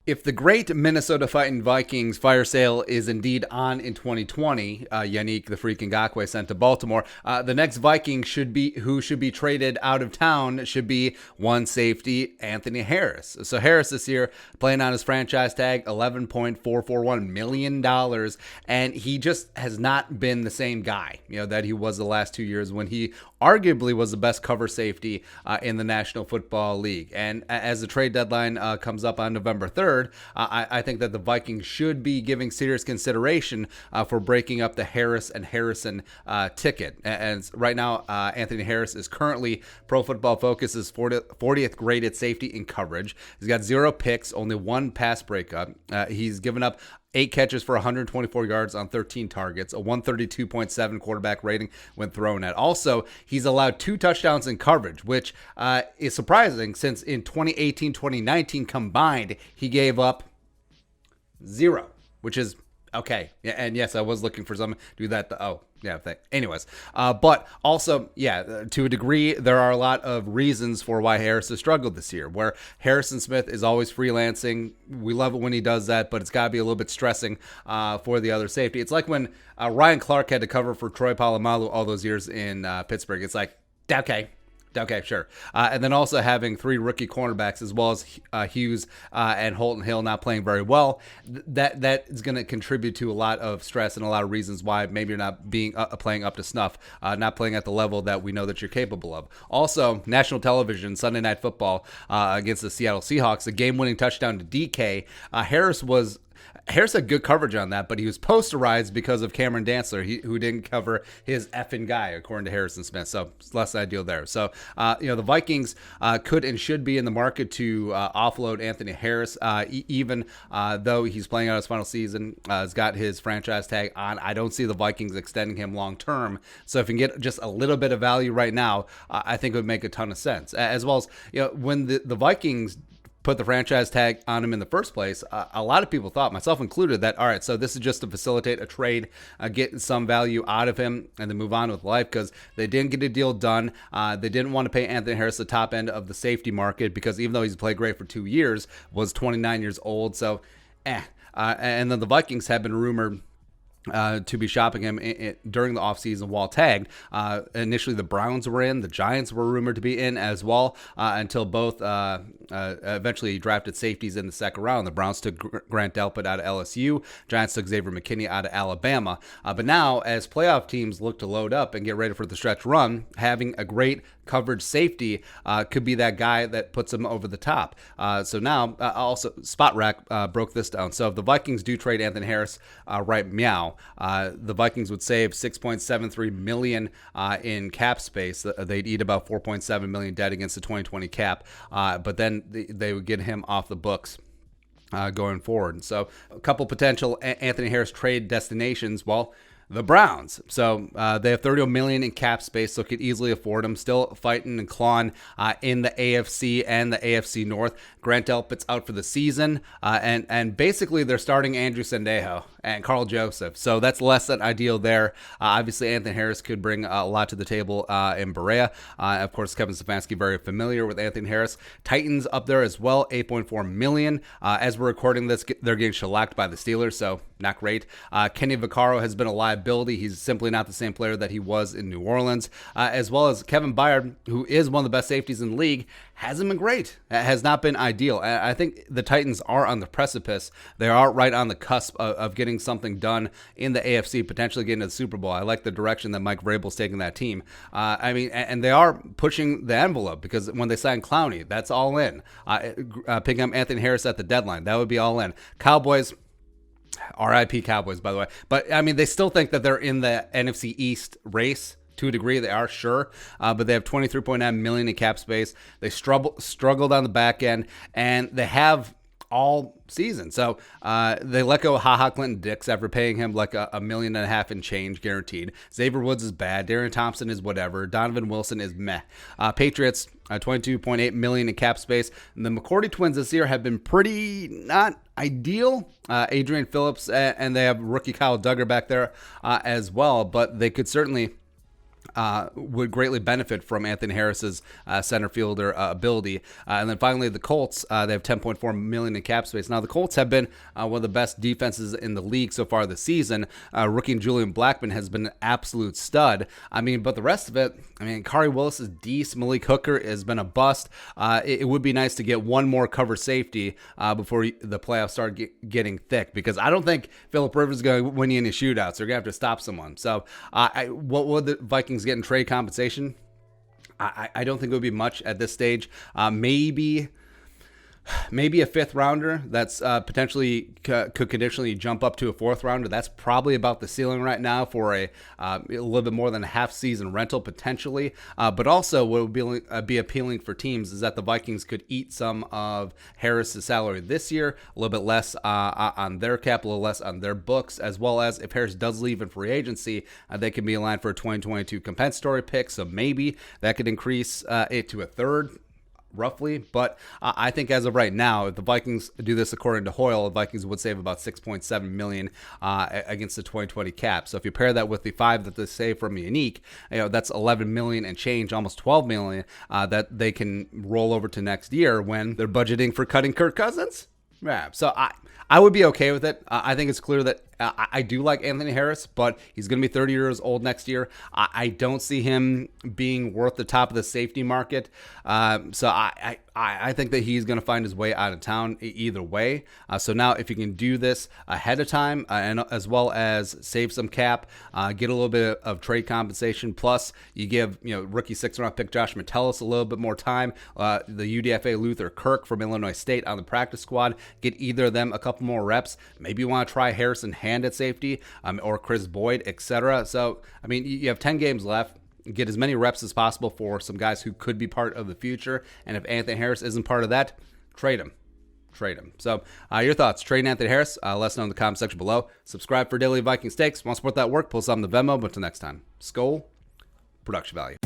If the great Minnesota Vikings fire sale is indeed on in 2020, Yannick the Freak Ngakoue sent to Baltimore, the next Viking who should be traded out of town should be one safety, Anthony Harris. So Harris this year playing on his franchise tag, $11.441 million, and he just has not been the same guy, that he was the last 2 years when he arguably was the best cover safety in the National Football League. And as the trade deadline comes up on November 3rd, I think that the Vikings should be giving serious consideration for breaking up the Harris and Harrison ticket. And right now, Anthony Harris is currently Pro Football Focus's 40th graded safety in coverage. He's got 0 picks, only 1 pass breakup. He's given up 8 catches for 124 yards on 13 targets, a 132.7 quarterback rating when thrown at. Also, he's allowed 2 touchdowns in coverage, which is surprising since in 2018-2019 combined, he gave up 0, which is okay. Yeah, and yes, I was looking for someone to do that. Anyways, but also, to a degree, there are a lot of reasons for why Harris has struggled this year, where Harrison Smith is always freelancing. We love it when he does that, but it's got to be a little bit stressing for the other safety. It's like when Ryan Clark had to cover for Troy Polamalu all those years in Pittsburgh. It's like, okay, sure. And then also having 3 rookie cornerbacks as well as Hughes and Holton Hill not playing very well. That is going to contribute to a lot of stress and a lot of reasons why maybe you're not playing up to snuff, not playing at the level that we know that you're capable of. Also, national television, Sunday Night Football against the Seattle Seahawks, a game-winning touchdown to DK. Harris had good coverage on that, but he was posterized because of Cameron Dantzler, who didn't cover his effing guy, according to Harrison Smith. So it's less ideal there. So, the Vikings could and should be in the market to offload Anthony Harris, even though he's playing out his final season, has got his franchise tag on. I don't see the Vikings extending him long term. So if you can get just a little bit of value right now, I think it would make a ton of sense. As well as, when the Vikings put the franchise tag on him in the first place, a lot of people thought, myself included, that all right, so this is just to facilitate a trade, get some value out of him, and then move on with life, because they didn't get a deal done. They didn't want to pay Anthony Harris the top end of the safety market, because even though he's played great for 2 years, was 29 years old, so and then the Vikings have been rumored to be shopping him during the offseason while tagged. Initially, the Browns were in. The Giants were rumored to be in as well, until both eventually drafted safeties in the second round. The Browns took Grant Delpit out of LSU. Giants took Xavier McKinney out of Alabama. But now, as playoff teams look to load up and get ready for the stretch run, having a great coverage safety could be that guy that puts them over the top. So now, also, Spot Rack broke this down. So if the Vikings do trade Anthony Harris right meow, the Vikings would save $6.73 million in cap space. They'd eat about $4.7 million dead against the 2020 cap, but then they would get him off the books going forward. So a couple potential Anthony Harris trade destinations. Well, the Browns. So they have $30 million in cap space, so could easily afford them. Still fighting and clawing in the AFC and the AFC North. Grant Delpit's out for the season, and basically they're starting Andrew Sendejo and Carl Joseph. So that's less than ideal there. Obviously, Anthony Harris could bring a lot to the table in Berea. Of course, Kevin Stefanski very familiar with Anthony Harris. Titans up there as well, $8.4 million. As we're recording this, they're getting shellacked by the Steelers, so not great. Kenny Vaccaro has been a liability. He's simply not the same player that he was in New Orleans. As well as Kevin Byard, who is one of the best safeties in the league, hasn't been great. Has not been ideal. I think the Titans are on the precipice. They are right on the cusp of getting something done in the AFC, potentially getting to the Super Bowl. I like the direction that Mike Vrabel's taking that team. And they are pushing the envelope, because when they sign Clowney, that's all in. Picking up Anthony Harris at the deadline, that would be all in. Cowboys, RIP Cowboys, by the way. But, they still think that they're in the NFC East race. To a degree, they are, sure, but they have $23.9 million in cap space. They struggled on the back end, and they have all season. So they let go of HaHa Clinton Dix after paying him like $1.5 million in change guaranteed. Xavier Woods is bad. Darren Thompson is whatever. Donovan Wilson is meh. Patriots, $22.8 million in cap space. And the McCourty twins this year have been pretty not ideal. Adrian Phillips, and they have rookie Kyle Duggar back there as well, but they could certainly would greatly benefit from Anthony Harris's center fielder ability. And then finally, the Colts, they have $10.4 million in cap space. Now, the Colts have been one of the best defenses in the league so far this season. Rookie Julian Blackmon has been an absolute stud. I mean, but the rest of it, I mean, Kari Willis is decent. Malik Hooker has been a bust. It would be nice to get one more cover safety before the playoffs start getting thick, because I don't think Phillip Rivers is going to win you any shootouts. They're going to have to stop someone. So what would the Vikings get in trade compensation? I don't think it would be much at this stage. Maybe a fifth rounder that's potentially could conditionally jump up to a fourth rounder. That's probably about the ceiling right now for a little bit more than a half season rental potentially. But also what would be appealing for teams is that the Vikings could eat some of Harris's salary this year, a little bit less on their cap, a little less on their books, as well as if Harris does leave in free agency, they can be aligned for a 2022 compensatory pick. So maybe that could increase it to a third, roughly. But I think as of right now, if the Vikings do this according to Hoyle, the Vikings would save about $6.7 million against the 2020 cap. So if you pair that with the $5 million that they save from Unique, that's $11 million and change, almost $12 million that they can roll over to next year when they're budgeting for cutting Kirk Cousins. Yeah, so I would be okay with it. I think it's clear that I do like Anthony Harris, but he's going to be 30 years old next year. I don't see him being worth the top of the safety market. So I think that he's going to find his way out of town either way. So now if you can do this ahead of time and as well as save some cap, get a little bit of trade compensation, plus you give rookie 6th round pick Josh Metellus a little bit more time, the UDFA Luther Kirk from Illinois State on the practice squad, get either of them a couple more reps. Maybe you want to try Harrison Hand at safety, or Chris Boyd, etc. So, I mean, you have 10 games left. Get as many reps as possible for some guys who could be part of the future. And if Anthony Harris isn't part of that, trade him. So, your thoughts? Trade Anthony Harris? Let us know in the comment section below. Subscribe for daily Viking takes. Want to support that work? Pull us on the Venmo. But until next time, Skol, production value.